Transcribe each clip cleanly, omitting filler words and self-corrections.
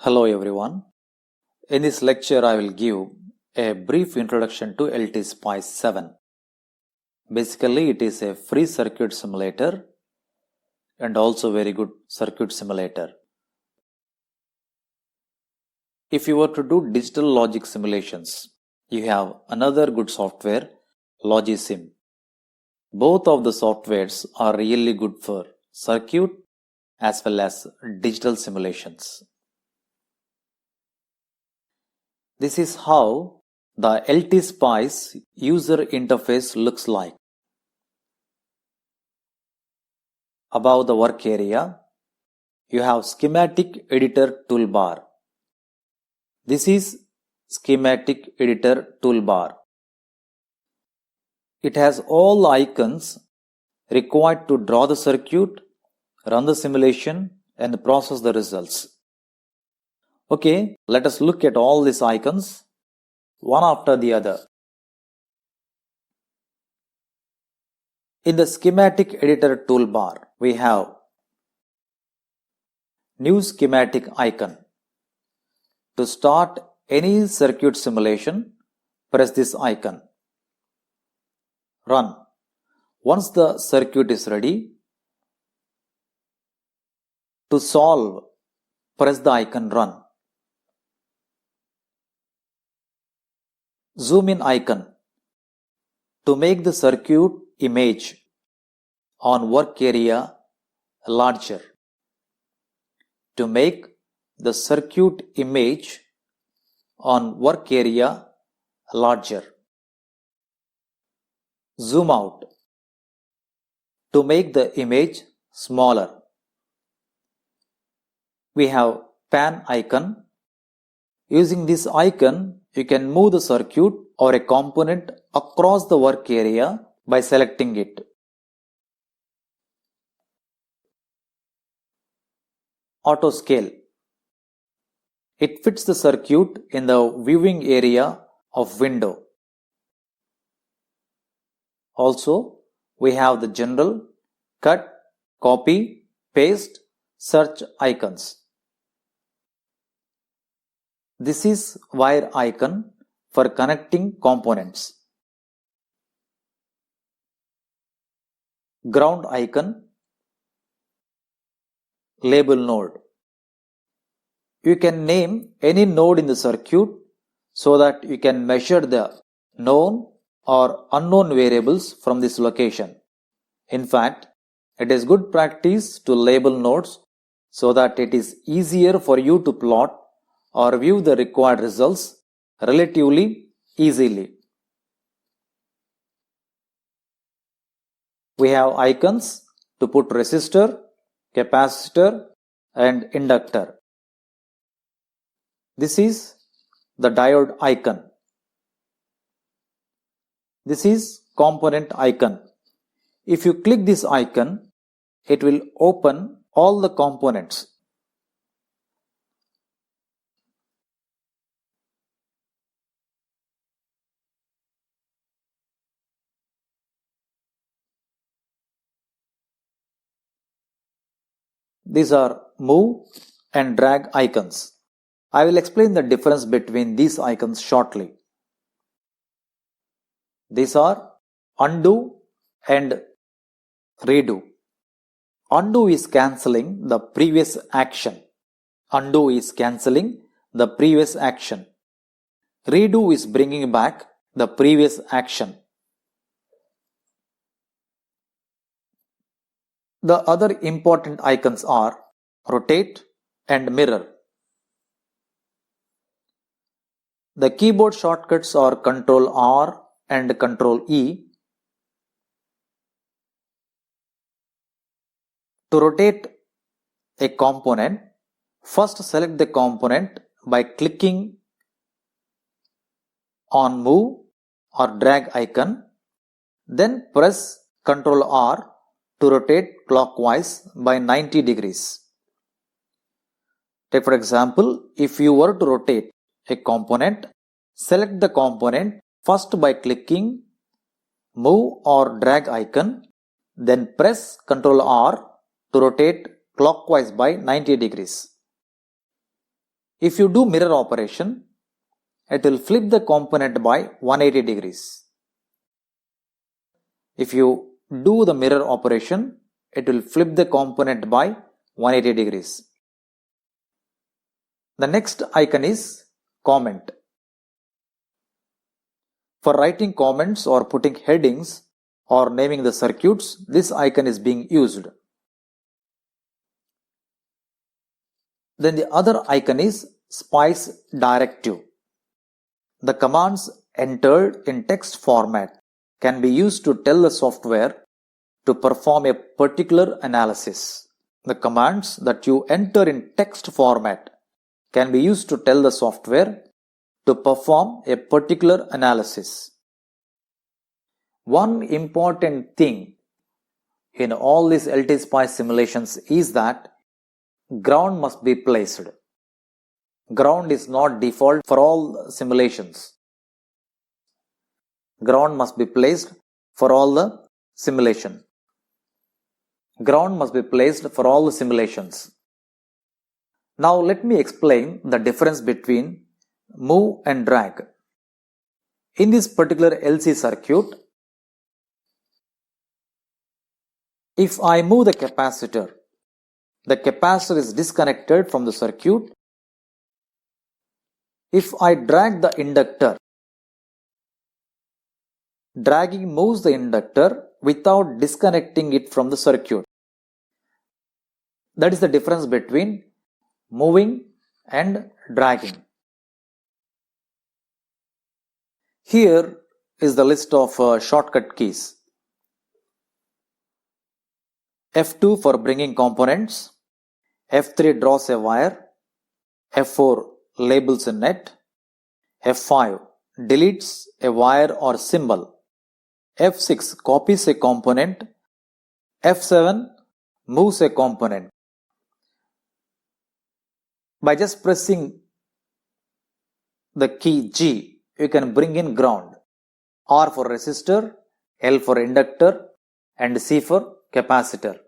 Hello everyone. In this lecture I will give a brief introduction to LTSpice 7. Basically it is a free circuit simulator and also very good circuit simulator. If you were to do digital logic simulations, you have another good software, Logisim. Both of the softwares are really good for circuit as well as digital simulations. This is how the LTSpice user interface looks like. Above the work area, you have Schematic Editor toolbar. This is Schematic Editor toolbar. It has all the icons required to draw the circuit, run the simulation, and process the results. Okay, let us look at all these icons, one after the other. In the Schematic Editor toolbar, we have New Schematic icon. To start any circuit simulation, press this icon. Run. Once the circuit is ready, to solve, press the icon Run. Zoom in icon. To make the circuit image on work area larger. To make the circuit image on work area larger. Zoom out. To make the image smaller. We have pan icon. Using this icon, you can move the circuit or a component across the work area by selecting it. Auto scale. It fits the circuit in the viewing area of window. Also, we have the general, cut, copy, paste, search icons. This is wire icon for connecting components. Ground icon. Label node. You can name any node in the circuit so that you can measure the known or unknown variables from this location. In fact, it is good practice to label nodes so that it is easier for you to plot or view the required results relatively easily. We have icons to put resistor, capacitor, and inductor. This is the diode icon. This is component icon. If you click this icon, it will open all the components. These are move and drag icons. I will explain the difference between these icons shortly. These are undo and redo. Undo is cancelling the previous action. Undo is cancelling the previous action. Redo is bringing back the previous action. The other important icons are rotate and mirror. The keyboard shortcuts are Ctrl R and Ctrl E. To rotate a component, first select the component by clicking on move or drag icon, then press Ctrl R to rotate clockwise by 90 degrees. Take for example, if you were to rotate a component, select the component first by clicking move or drag icon, then press Ctrl R to rotate clockwise by 90 degrees. If you do mirror operation, it will flip the component by 180 degrees. If you do the mirror operation, it will flip the component by 180 degrees. The next icon is comment. For writing comments or putting headings or naming the circuits, this icon is being used. Then the other icon is spice directive. The commands entered in text format can be used to tell the software to perform a particular analysis. The commands that you enter in text format can be used to tell the software to perform a particular analysis. One important thing in all these LTSpice simulations is that ground must be placed. Ground is not default for all simulations. Ground must be placed for all the simulation. Ground must be placed for all the simulations. Now let me explain the difference between move and drag. In this particular LC circuit, if I move the capacitor is disconnected from the circuit. If I drag the inductor, dragging moves the inductor without disconnecting it from the circuit. That is the difference between moving and dragging. Here is the list of shortcut keys. F2 for bringing components, F3 draws a wire, F4 labels a net, F5 deletes a wire or symbol, F6 copies a component, F7 moves a component. By just pressing the key G, you can bring in ground. R for resistor, L for inductor, and C for capacitor.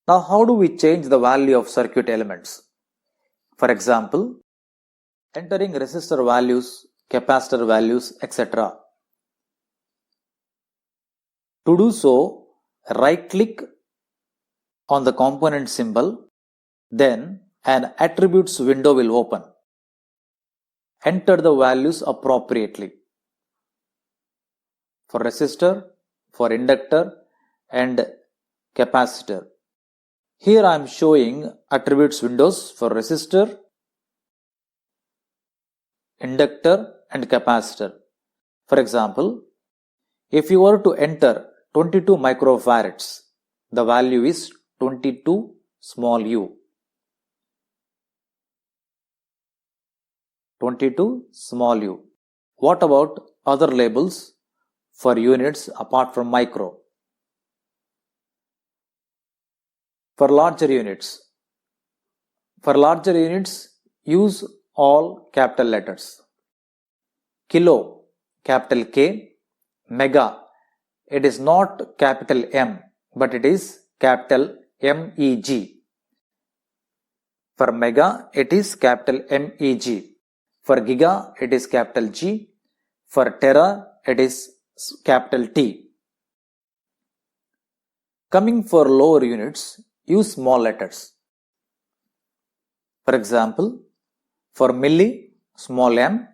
Now, how do we change the value of circuit elements? For example, entering resistor values, capacitor values, etc. To do so, right-click on the component symbol, then an attributes window will open. Enter the values appropriately for resistor, for inductor, and capacitor. Here I am showing attributes windows for resistor, inductor, and capacitor. For example, if you were to enter 22 microfarads, the value is 22 small u. 22 small u. What about other labels for units apart from micro? For larger units, use all capital letters. Kilo, capital K. Mega, it is not capital M, but it is capital MEG. For mega, it is capital MEG. For giga, it is capital G. For terra, it is capital T. Coming for lower units, use small letters. For example, for milli, small m.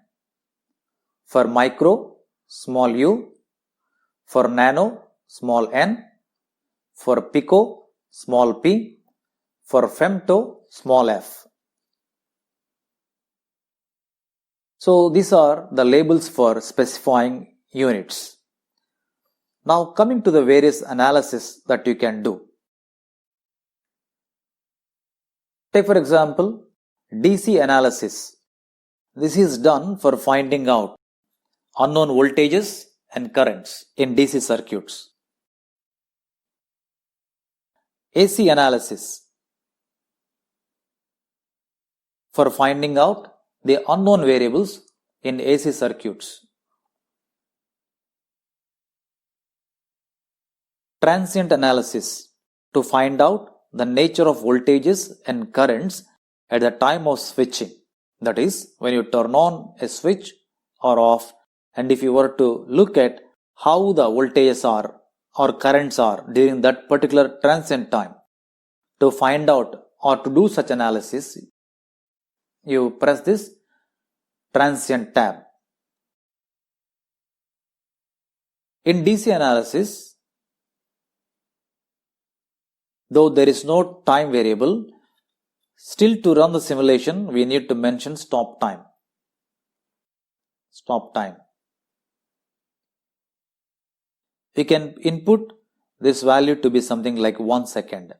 For micro, small u. For nano, small n. For pico, small p. For femto, small f. So these are the labels for specifying units. Now coming to the various analysis that you can do. Take for example, DC analysis. This is done for finding out unknown voltages and currents in DC circuits. AC analysis. For finding out the unknown variables in AC circuits. transient analysis to find out the nature of voltages and currents at the time of switching. That is, when you turn on a switch or off, and if you were to look at how the voltages are or currents are during that particular transient time. To find out or to do such analysis, you press this transient tab. In DC analysis, though there is no time variable, still to run the simulation we need to mention stop time. Stop time. We can input this value to be something like 1 second.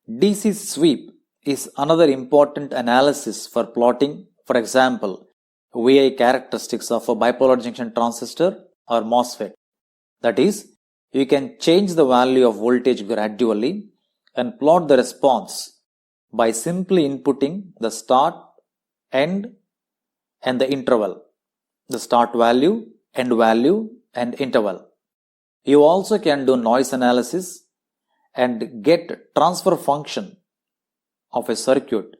DC sweep is another important analysis for plotting, for example, VI characteristics of a bipolar junction transistor or MOSFET. That is, you can change the value of voltage gradually and plot the response by simply inputting the start, end, and the interval. The start value, end value, and interval. You also can do noise analysis and get transfer function of a circuit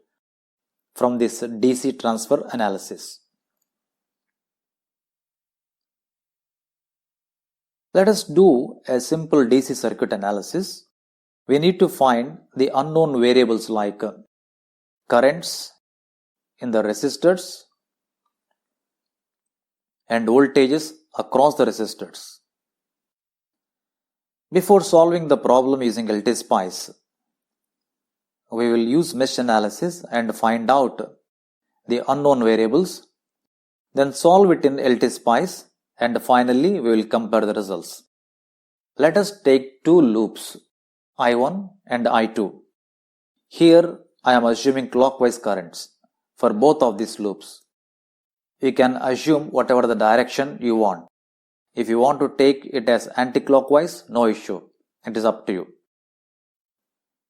from this DC transfer analysis. Let us do a simple DC circuit analysis. We need to find the unknown variables like currents in the resistors and voltages across the resistors. Before solving the problem using LTSpice, we will use mesh analysis and find out the unknown variables, then solve it in LTSpice, and finally we will compare the results. Let us take two loops, I1 and I2. Here I am assuming clockwise currents for both of these loops. You can assume whatever the direction you want. If you want to take it as anti-clockwise, no issue. It is up to you.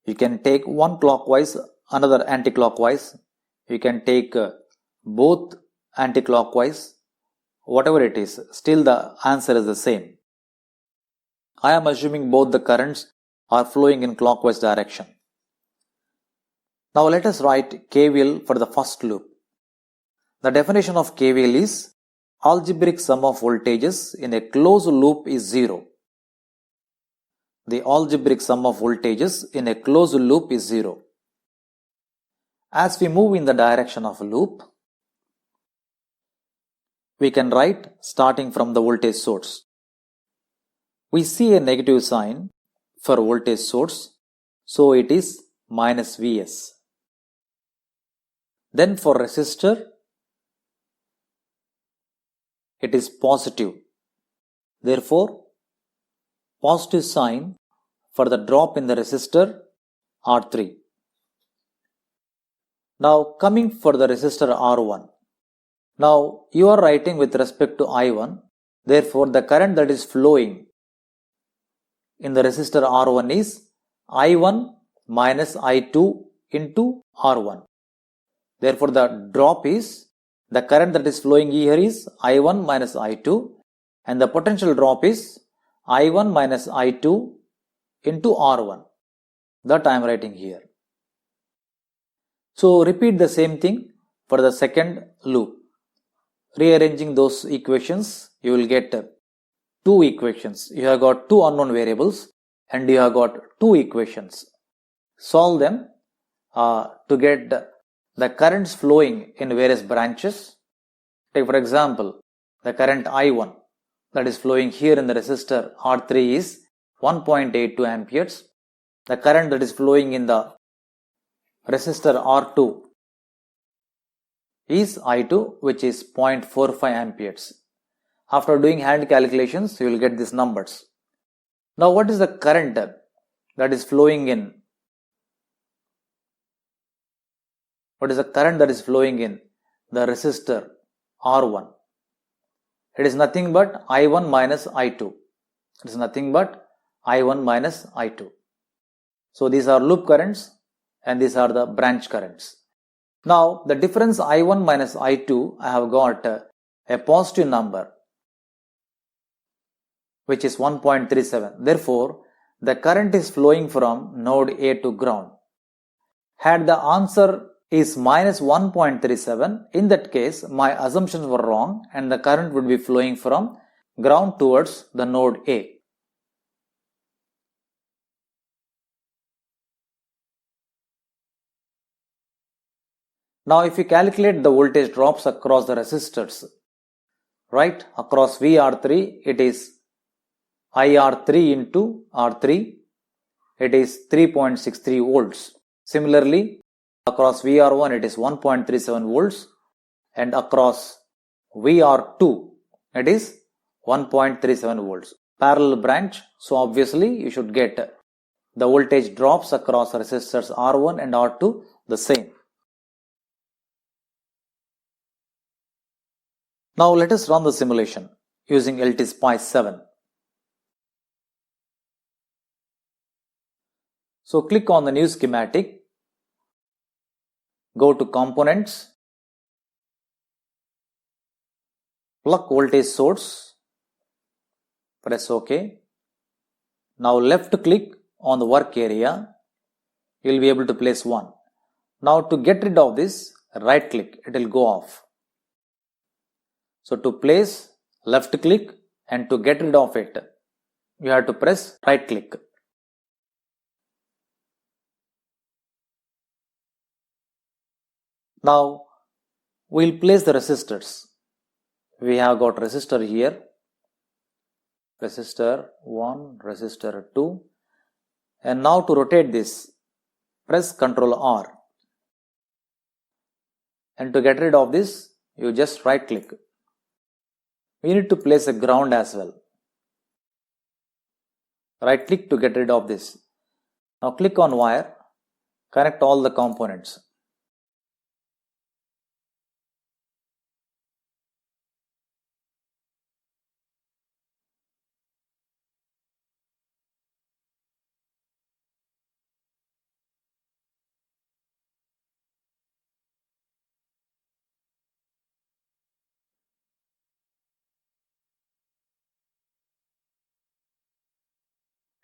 You can take one clockwise, another anti-clockwise. You can take both anti-clockwise. Whatever it is, still the answer is the same. I am assuming both the currents are flowing in clockwise direction. Now let us write KVL for the first loop. The definition of KVL is algebraic sum of voltages in a closed loop is 0. The algebraic sum of voltages in a closed loop is 0. As we move in the direction of a loop, we can write starting from the voltage source. We see a negative sign for voltage source, so it is minus Vs. Then for resistor, it is positive. Therefore, positive sign for the drop in the resistor R3. Now coming for the resistor R1. Now you are writing with respect to I1. Therefore, the current that is flowing in the resistor R1 is I1 minus I2 into R1. Therefore, the drop is the current that is flowing here is I1 minus I2, and the potential drop is I1 minus I2 into R1. That I am writing here. So repeat the same thing for the second loop. Rearranging those equations, you will get two equations. You have got two unknown variables and you have got two equations. Solve them to get the currents flowing in various branches. Take for example, the current I1 that is flowing here in the resistor R3 is 1.82 amperes. The current that is flowing in the resistor R2 is I2, which is 0.45 amperes. After doing hand calculations, you will get these numbers. Now what is the current that is flowing in? What is the current that is flowing in the resistor R1? It is nothing but I1 minus I2. It is nothing but I1 minus I2. So these are loop currents and these are the branch currents. Now the difference I1 minus I2, I have got a positive number which is 1.37. Therefore, the current is flowing from node A to ground. Had the answer is minus 1.37, in that case my assumptions were wrong and the current would be flowing from ground towards the node A. Now if you calculate the voltage drops across the resistors, right, across VR3 it is IR3 into R3, it is 3.63 volts. Similarly, across VR1 it is 1.37 volts and across VR2 it is 1.37 volts. Parallel branch, so obviously you should get the voltage drops across resistors R1 and R2 the same. Now let us run the simulation using LTSpice 7. So click on the new schematic, go to components, plug voltage source, press OK. Now left click on the work area, you will be able to place 1. Now to get rid of this, right click, it will go off. So to place, left click, and to get rid of it, you have to press right click. Now we will place the resistors. We have got resistor here, resistor 1, resistor 2, and now to rotate this, press Ctrl R, and to get rid of this, you just right click. We need to place a ground as well. Right click to get rid of this. Now click on wire, connect all the components.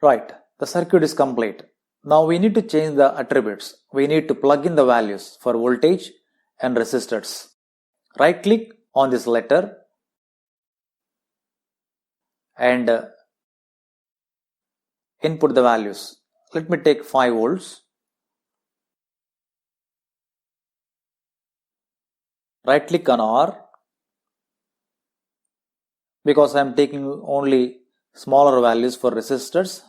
Right, the circuit is complete. Now we need to change the attributes. We need to plug in the values for voltage and resistors. Right click on this letter and input the values. Let me take 5 volts. Right click on R. Because I am taking only smaller values for resistors,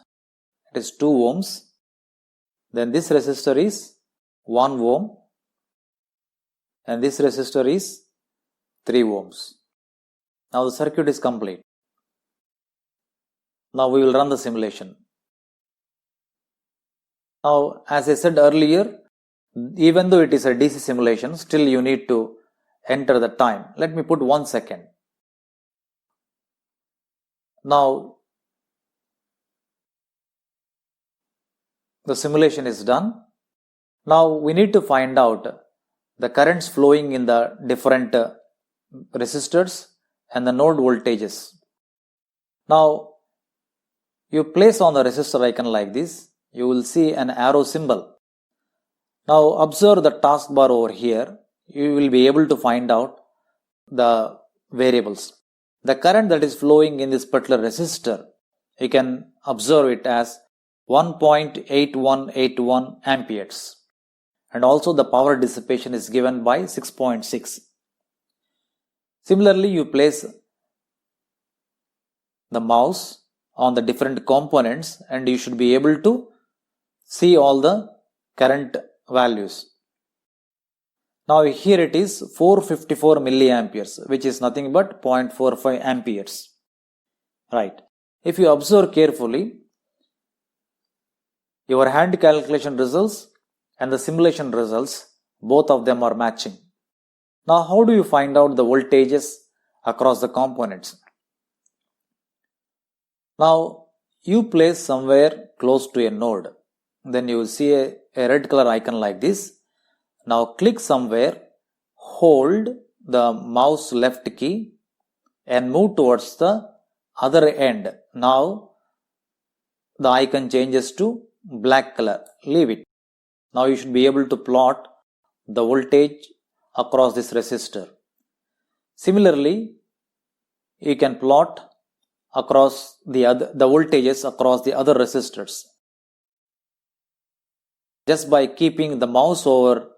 it is 2 ohms. Then this resistor is 1 ohm and this resistor is 3 ohms. Now the circuit is complete. Now we will run the simulation. Now as I said earlier, even though it is a DC simulation, still you need to enter the time. Let me put 1 second. Now the simulation is done. Now we need to find out the currents flowing in the different resistors and the node voltages. Now you place on the resistor icon like this, you will see an arrow symbol. Now observe the taskbar over here. You will be able to find out the variables. The current that is flowing in this particular resistor, you can observe it as 1.8181 amperes. And also the power dissipation is given by 6.6. Similarly, you place the mouse on the different components and you should be able to see all the current values. Now here it is 454 milliamperes, which is nothing but 0.45 amperes. Right. If you observe carefully, your hand calculation results and the simulation results, both of them are matching. Now how do you find out the voltages across the components? Now you place somewhere close to a node. Then you will see a red color icon like this. Now click somewhere, hold the mouse left key and move towards the other end. Now the icon changes to black color. Leave it. Now you should be able to plot the voltage across this resistor. Similarly, you can plot across the voltages across the other resistors. Just by keeping the mouse over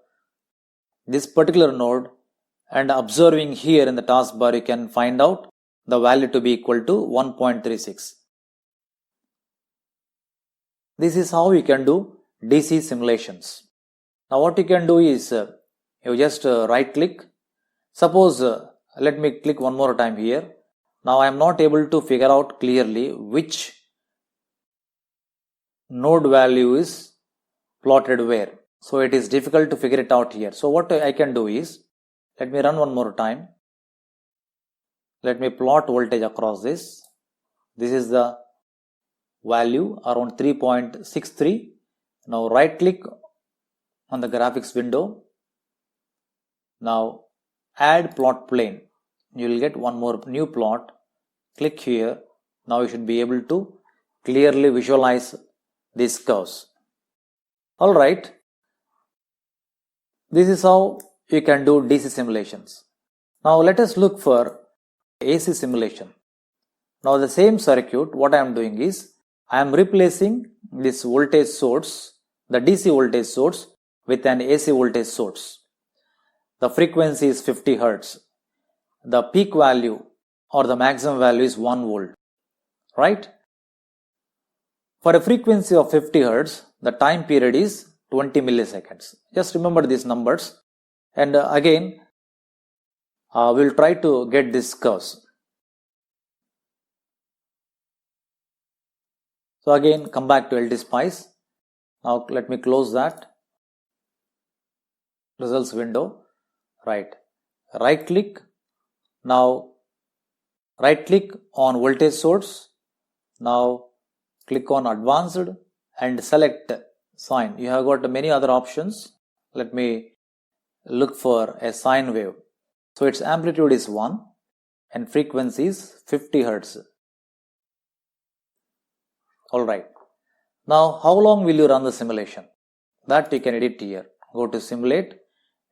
this particular node and observing here in the taskbar, you can find out the value to be equal to 1.36. This is how you can do DC simulations. Now what you can do is you just right click. Suppose let me click one more time here. Now I am not able to figure out clearly which node value is plotted where. So it is difficult to figure it out here. So what I can do is, let me run one more time. Let me plot voltage across this. This is the value around 3.63. Now right click on the graphics window. Now add plot plane. You will get one more new plot. Click here. Now you should be able to clearly visualize these curves. Alright. This is how you can do DC simulations. Now let us look for AC simulation. Now the same circuit, what I am doing is, I am replacing this voltage source, the DC voltage source, with an AC voltage source. The frequency is 50 Hz. The peak value or the maximum value is 1 volt. Right? For a frequency of 50 Hz, the time period is 20 milliseconds. Just remember these numbers. And again, we'll try to get these curves. So again, come back to LTSpice. Now let me close that results window. Right click. Now right click on voltage source. Now click on advanced and select sine. You have got many other options. Let me look for a sine wave. So its amplitude is 1 and frequency is 50 Hz. Alright. Now how long will you run the simulation? That you can edit here. Go to simulate,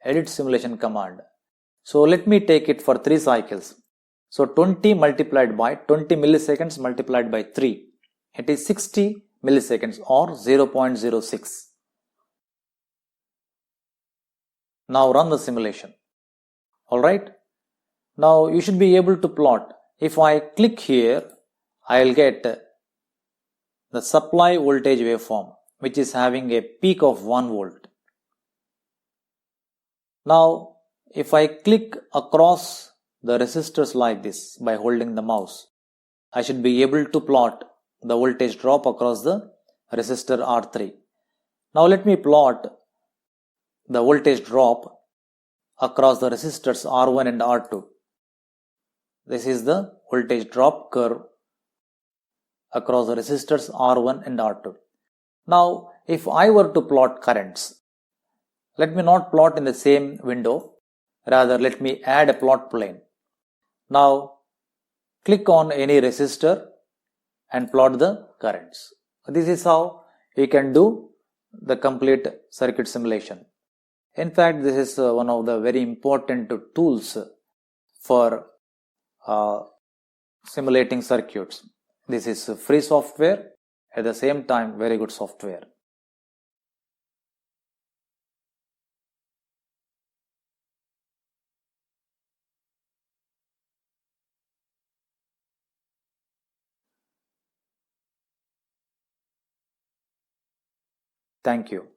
edit simulation command. So let me take it for 3 cycles. So 20 multiplied by 20 milliseconds multiplied by 3. It is 60 milliseconds or 0.06. Now run the simulation. Alright. Now you should be able to plot. If I click here, I will get the supply voltage waveform, which is having a peak of 1 volt. Now if I click across the resistors like this by holding the mouse, I should be able to plot the voltage drop across the resistor R3. Now let me plot the voltage drop across the resistors R1 and R2. This is the voltage drop curve across the resistors R1 and R2. Now if I were to plot currents, let me not plot in the same window, rather let me add a plot plane. Now click on any resistor and plot the currents. This is how you can do the complete circuit simulation. In fact, this is one of the very important tools for simulating circuits. This is free software, at the same time very good software. Thank you.